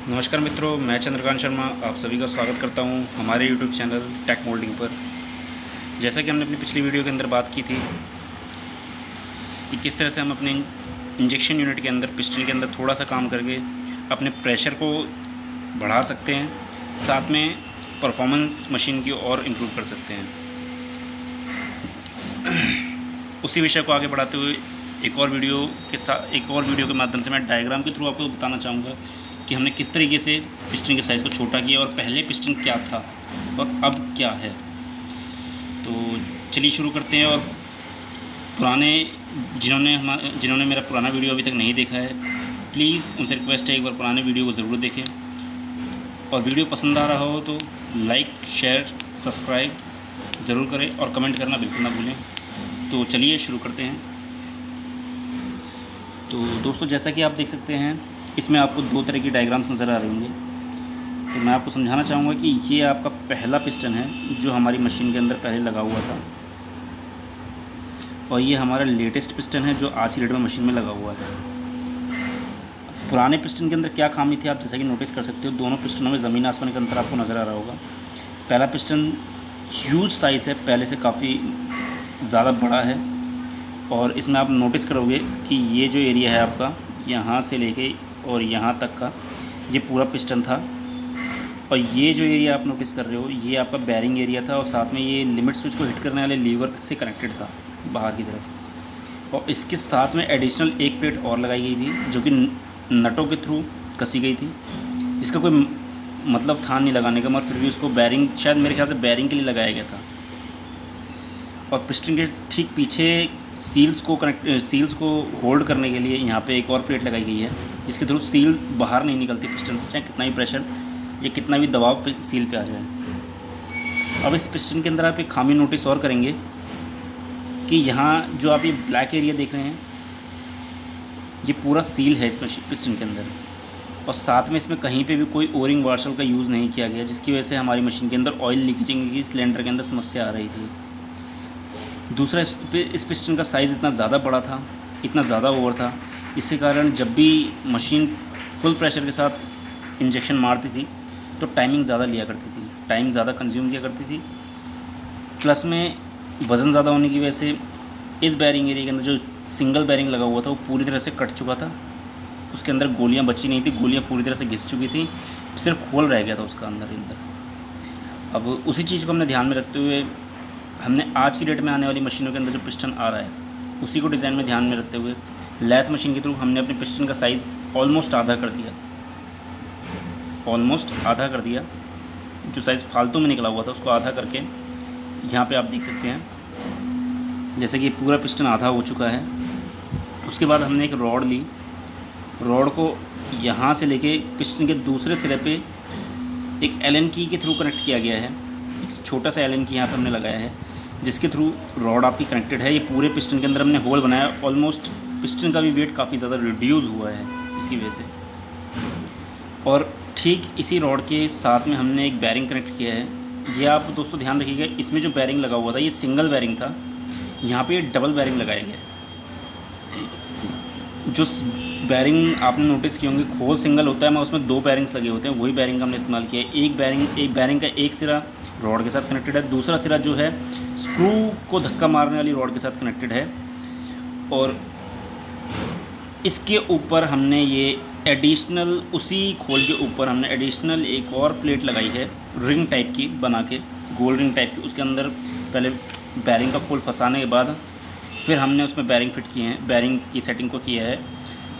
नमस्कार मित्रों, मैं चंद्रकांत शर्मा आप सभी का स्वागत करता हूं हमारे यूट्यूब चैनल टेक मोल्डिंग पर। जैसा कि हमने अपनी पिछली वीडियो के अंदर बात की थी कि किस तरह से हम अपने इंजेक्शन यूनिट के अंदर पिस्टन के अंदर थोड़ा सा काम करके अपने प्रेशर को बढ़ा सकते हैं, साथ में परफॉर्मेंस मशीन की और इम्प्रूव कर सकते हैं। उसी विषय को आगे बढ़ाते हुए एक और वीडियो के माध्यम से मैं डायग्राम के थ्रू आपको बताना चाहूँगा कि हमने किस तरीके से पिस्टन के साइज़ को छोटा किया और पहले पिस्टन क्या था और अब क्या है। तो चलिए शुरू करते हैं। और जिन्होंने मेरा पुराना वीडियो अभी तक नहीं देखा है, प्लीज़ उनसे रिक्वेस्ट है एक बार पुराने वीडियो को ज़रूर देखें, और वीडियो पसंद आ रहा हो तो लाइक शेयर सब्सक्राइब ज़रूर करें और कमेंट करना बिल्कुल ना भूलें। तो चलिए शुरू करते हैं। तो दोस्तों, जैसा कि आप देख सकते हैं, इसमें आपको दो तरह की डायग्राम्स नज़र आ रहे होंगे। तो मैं आपको समझाना चाहूँगा कि ये आपका पहला पिस्टन है जो हमारी मशीन के अंदर पहले लगा हुआ था, और ये हमारा लेटेस्ट पिस्टन है जो आज की डेट में मशीन में लगा हुआ है। पुराने पिस्टन के अंदर क्या खामी थी आप जैसा कि नोटिस कर सकते हो, दोनों पिस्टनों में ज़मीन आसमान का अंतर आपको नज़र आ रहा होगा। पहला पिस्टन ह्यूज साइज़ है, पहले से काफ़ी ज़्यादा बड़ा है, और इसमें आप नोटिस करोगे कि ये जो एरिया है आपका यहाँ से लेके और यहाँ तक का ये पूरा पिस्टन था, और ये जो एरिया आप नोटिस कर रहे हो ये आपका बैरिंग एरिया था, और साथ में ये लिमिट स्विच को हिट करने वाले लीवर से कनेक्टेड था बाहर की तरफ। और इसके साथ में एडिशनल एक प्लेट और लगाई गई थी जो कि नटों के थ्रू कसी गई थी, जिसका कोई मतलब था नहीं लगाने का, मगर फिर भी उसको बैरिंग, शायद मेरे ख्याल से बैरिंग के लिए लगाया गया था। और पिस्टन के ठीक पीछे सील्स को होल्ड करने के लिए यहाँ पे एक और प्लेट लगाई गई है, जिसके थ्रू सील बाहर नहीं निकलती पिस्टन से, चाहे कितना ही प्रेशर या कितना भी दबाव पे सील पे आ जाए। अब इस पिस्टन के अंदर आप एक खामी नोटिस और करेंगे कि यहाँ जो आप ये ब्लैक एरिया देख रहे हैं ये पूरा सील है इस पिस्टन के अंदर, और साथ में इसमें कहीं पे भी कोई ओरिंग वाशर का यूज़ नहीं किया गया, जिसकी वजह से हमारी मशीन के अंदर ऑयल लीकेजिंग की सिलेंडर के अंदर समस्या आ रही थी। दूसरा, इस पिस्टन का साइज़ इतना ज़्यादा बड़ा था, इतना ज़्यादा ओवर था, इसके कारण जब भी मशीन फुल प्रेशर के साथ इंजेक्शन मारती थी तो टाइमिंग ज़्यादा लिया करती थी, टाइम ज़्यादा कंज्यूम किया करती थी। प्लस में वज़न ज़्यादा होने की वजह से इस बैरिंग एरिया के अंदर जो सिंगल बैरिंग लगा हुआ था वो पूरी तरह से कट चुका था, उसके अंदर गोलियाँ बची नहीं थी, गोलियाँ पूरी तरह से घिस चुकी थी, सिर्फ खोल रह गया था उसका अंदर। अब उसी चीज़ को हमने ध्यान में रखते हुए हमने आज की डेट में आने वाली मशीनों के अंदर जो पिस्टन आ रहा है उसी को डिज़ाइन में ध्यान में रखते हुए लैथ मशीन के थ्रू हमने अपने पिस्टन का साइज़ ऑलमोस्ट आधा कर दिया। जो साइज़ फालतू में निकला हुआ था उसको आधा करके यहाँ पे आप देख सकते हैं, जैसे कि पूरा पिस्टन आधा हो चुका है। उसके बाद हमने एक रॉड ली, रॉड को यहाँ से लेके पिस्टन के दूसरे सिरे पे एक एलन की के थ्रू कनेक्ट किया गया है। एक छोटा सा एलन की यहाँ पे हमने लगाया है, जिसके थ्रू रॉड आपकी कनेक्टेड है। ये पूरे पिस्टन के अंदर हमने होल बनाया, ऑलमोस्ट पिस्टन का भी वेट काफ़ी ज़्यादा रिड्यूस हुआ है इसकी वजह से। और ठीक इसी रॉड के साथ में हमने एक बैरिंग कनेक्ट किया है। ये आप दोस्तों ध्यान रखिएगा, इसमें जो बैरिंग लगा हुआ था ये सिंगल बैरिंग था, यहाँ पे डबल बैरिंग लगाया गया है। जो बैरिंग आपने नोटिस किए होंगे, खोल सिंगल होता है मगर उसमें दो बैरिंग्स लगे होते हैं, वही बैरिंग का हमने इस्तेमाल किया है। एक बैरिंग का एक सिरा रॉड के साथ कनेक्टेड है, दूसरा सिरा जो है स्क्रू को धक्का मारने वाली रॉड के साथ कनेक्टेड है, और इसके ऊपर हमने ये एडिशनल, उसी खोल के ऊपर हमने एडिशनल एक और प्लेट लगाई है रिंग टाइप की बना के, गोल रिंग टाइप की। उसके अंदर पहले बैरिंग का खोल फंसाने के बाद फिर हमने उसमें बैरिंग फिट किए हैं, बैरिंग की सेटिंग को किया है,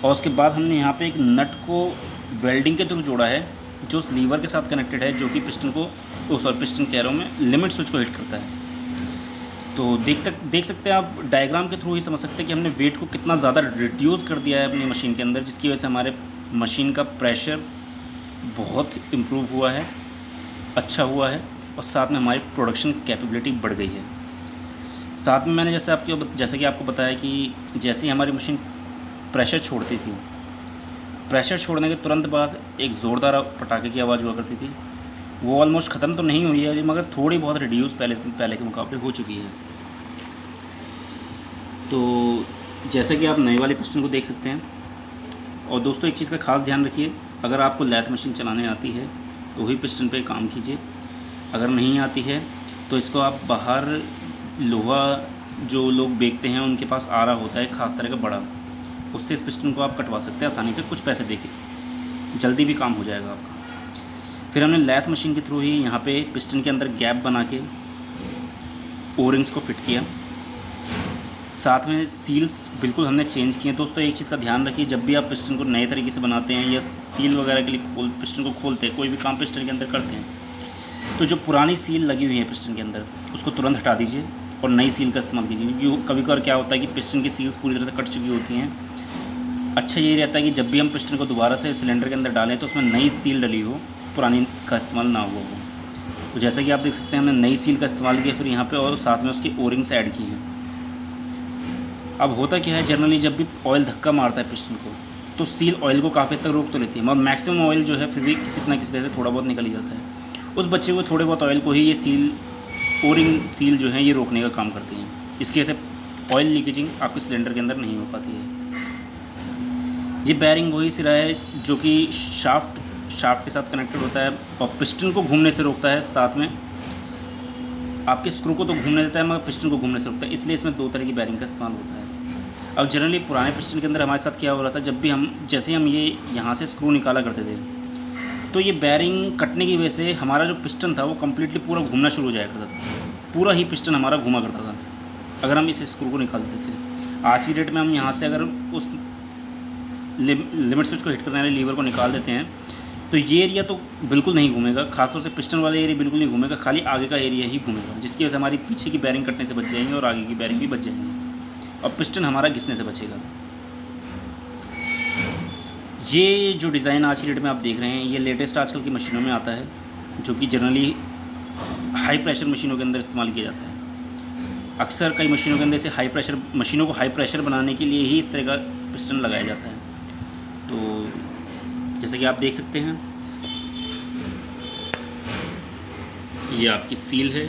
और उसके बाद हमने यहाँ पे एक नट को वेल्डिंग के थ्रू जोड़ा है जो उस लीवर के साथ कनेक्टेड है, जो कि पिस्टन कह रहा हूँ मैं, लिमिट स्विच को हिट करता है। तो देख सकते हैं आप, डायग्राम के थ्रू ही समझ सकते हैं कि हमने वेट को कितना ज़्यादा रिड्यूस कर दिया है अपनी मशीन के अंदर, जिसकी वजह से हमारे मशीन का प्रेशर बहुत इम्प्रूव हुआ है, अच्छा हुआ है, और साथ में हमारी प्रोडक्शन कैपेबिलिटी बढ़ गई है। साथ में मैंने जैसे कि आपको बताया कि जैसे ही हमारी मशीन प्रेशर छोड़ती थी, प्रेशर छोड़ने के तुरंत बाद एक ज़ोरदार पटाखे की आवाज़ हुआ करती थी। वो ऑलमोस्ट ख़त्म तो नहीं हुई है मगर थोड़ी बहुत रिड्यूस पहले के मुकाबले हो चुकी है। तो जैसे कि आप नए वाले पिस्टन को देख सकते हैं। और दोस्तों, एक चीज़ का खास ध्यान रखिए, अगर आपको लैथ मशीन चलाने आती है तो ही पिस्टन पे काम कीजिए, अगर नहीं आती है तो इसको आप बाहर लोहा जो लोग बेचते हैं उनके पास आ रहा होता है ख़ास तरह का बड़ा, उससे इस पिस्टन को आप कटवा सकते हैं आसानी से, कुछ पैसे देके, जल्दी भी काम हो जाएगा आपका। फिर हमने लैथ मशीन के थ्रू ही यहाँ पे पिस्टन के अंदर गैप बना के ओरिंग्स को फिट किया, साथ में सील्स बिल्कुल हमने चेंज किए। दोस्तों एक चीज़ का ध्यान रखिए, जब भी आप पिस्टन को नए तरीके से बनाते हैं या सील वगैरह के लिए पिस्टन को खोलते हैं, कोई भी काम पिस्टन के अंदर करते हैं, तो जो पुरानी सील लगी हुई है पिस्टन के अंदर उसको तुरंत हटा दीजिए और नई सील का इस्तेमाल कीजिए। क्योंकि कभी कभार क्या होता है कि पिस्टन की सील्स पूरी तरह से कट चुकी होती हैं। अच्छा ये रहता है कि जब भी हम पिस्टन को दोबारा से सिलेंडर के अंदर डालें तो उसमें नई सील डली हो, पुरानी का इस्तेमाल ना हुआ हो। तो जैसा कि आप देख सकते हैं हमने नई सील का इस्तेमाल किया, फिर यहाँ पे और साथ में उसकी ओरिंग्स ऐड की हैं। अब होता क्या है, जनरली जब भी ऑयल धक्का मारता है पिस्टन को तो सील ऑयल को काफ़ी तक रोक तो लेती है, मगर मैक्सिमम ऑयल जो है फिर भी किसी न किसी तरह से थोड़ा बहुत निकल ही जाता है। उस बचे हुए थोड़े बहुत ऑयल को ही ये सील, ओरिंग सील जो है ये रोकने का काम करती हैं। इसकी वजह से ऑयल लीकेजिंग आपके सिलेंडर के अंदर नहीं हो पाती है। ये बैरिंग वही सिरा है जो कि शाफ्ट के साथ कनेक्टेड होता है और पिस्टन को घूमने से रोकता है, साथ में आपके स्क्रू को तो घूमने देता है मगर पिस्टन को घूमने से रोकता है। इसलिए इसमें 2 तरह की बैरिंग का इस्तेमाल होता है। अब जनरली पुराने पिस्टन के अंदर हमारे साथ क्या हो रहा था, जब भी जैसे हम ये यहाँ से स्क्रू निकाला करते थे तो ये बैरिंग कटने की वजह से हमारा जो पिस्टन था वो कम्प्लीटली पूरा घूमना शुरू हो जाया करता था, पूरा ही पिस्टन हमारा घूमा करता था अगर हम इस स्क्रू को निकालते थे। आज की डेट में हम यहाँ से अगर उस लिमिट स्विच को हिट करने वाले लीवर को निकाल देते हैं तो ये एरिया तो बिल्कुल नहीं घूमेगा, खासतौर से पिस्टन वाले एरिया बिल्कुल नहीं घूमेगा, खाली आगे का एरिया ही घूमेगा, जिसकी वजह से हमारी पीछे की बैरिंग कटने से बच जाएंगे और आगे की बैरिंग भी बच जाएंगी और पिस्टन हमारा घिसने से बचेगा। ये जो डिज़ाइन आज की डेट में आप देख रहे हैं ये लेटेस्ट आजकल की मशीनों में आता है, जो कि जनरली हाई प्रेशर मशीनों के अंदर इस्तेमाल किया जाता है। अक्सर कई मशीनों के अंदर से हाई प्रेशर मशीनों को हाई प्रेशर बनाने के लिए ही इस तरह का पिस्टन लगाया जाता है। तो जैसे कि आप देख सकते हैं ये आपकी सील है,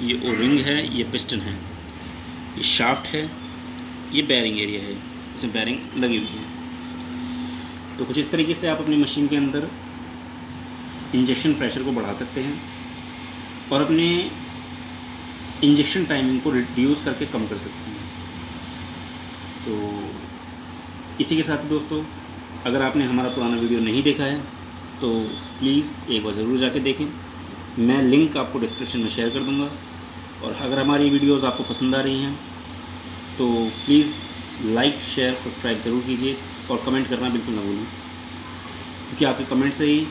ये ओरिंग है, ये पिस्टन है, ये शाफ्ट है, ये बैरिंग एरिया है, इसमें बैरिंग लगी हुई है। तो कुछ इस तरीके से आप अपनी मशीन के अंदर इंजेक्शन प्रेशर को बढ़ा सकते हैं और अपने इंजेक्शन टाइमिंग को रिड्यूस करके कम कर सकते हैं। तो इसी के साथ दोस्तों, अगर आपने हमारा पुराना वीडियो नहीं देखा है तो प्लीज़ एक बार ज़रूर जाके देखें, मैं लिंक आपको डिस्क्रिप्शन में शेयर कर दूंगा। और अगर हमारी वीडियोस आपको पसंद आ रही हैं तो प्लीज़ लाइक, शेयर, सब्सक्राइब ज़रूर कीजिए और कमेंट करना बिल्कुल ना भूलें, क्योंकि आपके कमेंट से ही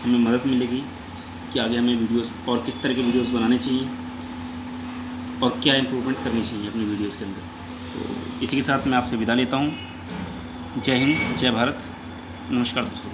हमें मदद मिलेगी कि आगे हमें वीडियोस और किस तरह के वीडियोस बनाने चाहिए और क्या इम्प्रूवमेंट करनी चाहिए अपनी वीडियोस के अंदर। तो इसी के साथ मैं आपसे विदा लेता हूँ। जय हिंद, जय भारत, नमस्कार दोस्तों।